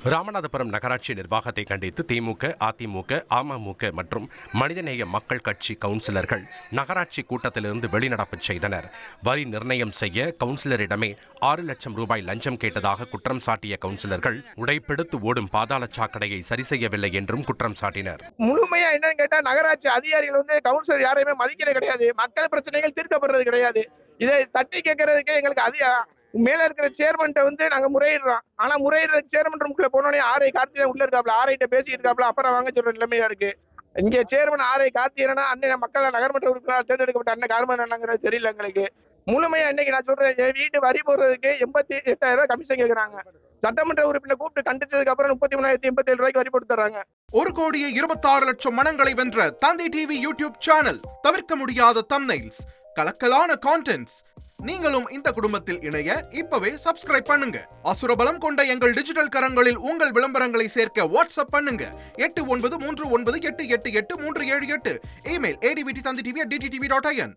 ராமநாதபுரம் நகராட்சி நிர்வாகத்தை கண்டித்து திமுக, அதிமுக, அமமுக மற்றும் மனிதநேய மக்கள் கட்சி கவுன்சிலர்கள் நகராட்சி கூட்டத்திலிருந்து வெளிநடப்பு செய்தனர். வரி நிர்ணயம் செய்ய கவுன்சிலரிடமே 6 லட்சம் ரூபாய் லஞ்சம் கேட்டதாக குற்றம் சாட்டிய கவுன்சிலர்கள் உடைப்பெடுத்து ஓடும் பாதாள சாக்கடையை சரி செய்யவில்லை என்றும் குற்றம் சாட்டினர். முழுமையா என்னன்னு கேட்டா, நகராட்சி அதிகாரிகள் கவுன்சிலர் யாரையுமே மதிக்கிறது கிடையாது. மக்கள் பிரச்சனைகள் தீர்க்கப்படுறது கிடையாது. இதை தட்டி கேட்கறதுக்கு எங்களுக்கு மேல இருக்கிற சேர்மன்ட்ட நாங்க முறையிடுறோம். ஆனா முறையிடுற சேர்மன் ரூம்குள்ள போனோடனே ஆர்ஐ கார்த்திகேயன் உள்ள இருக்காப்ல, ஆர்ஐட்ட பேசிட்டு இருக்காப்ல, அப்புறம் வாங்க சொல்ற நிலைமையா இருக்கு. இங்க சேர்மன் ஆர்ஐ கார்த்திகேயனா அண்ணன் மக்கள் நகர்மன்ற உறுப்பினர் தேர்ந்தெடுக்கப்பட்ட அண்ணன் கார்மன் என்னங்கிறது தெரியல எங்களுக்கு. முழுமையா இன்னைக்கு நான் சொல்றேன், என் வீட்டு வரி போடுறதுக்கு 88,000 ரூபாய் கமிஷன் கேட்கறாங்க. சட்டமன்ற உறுப்பினர் கூப்பிட்டு கண்டிச்சதுக்கு அப்புறம் 33,087 ரூபாய்க்கு வரி போட்டு தர்றாங்க. 1,26,00,000 மனங்களை வென்ற தந்தி டிவி யூடியூப் சேனல். தவிர்க்க முடியாத தம்ப்நெயில்ஸ், கலக்கலான கான்டென்ட்ஸ். நீங்களும் இந்த குடும்பத்தில் இணைய இப்பவே சப்ஸ்கிரைப் பண்ணுங்க. அசுரபலம் கொண்ட எங்கள் டிஜிட்டல் கரங்களில் உங்கள் விளம்பரங்களை சேர்க்க வாட்ஸ்அப் பண்ணுங்க. 8939888378. Email advttv@dttv.in.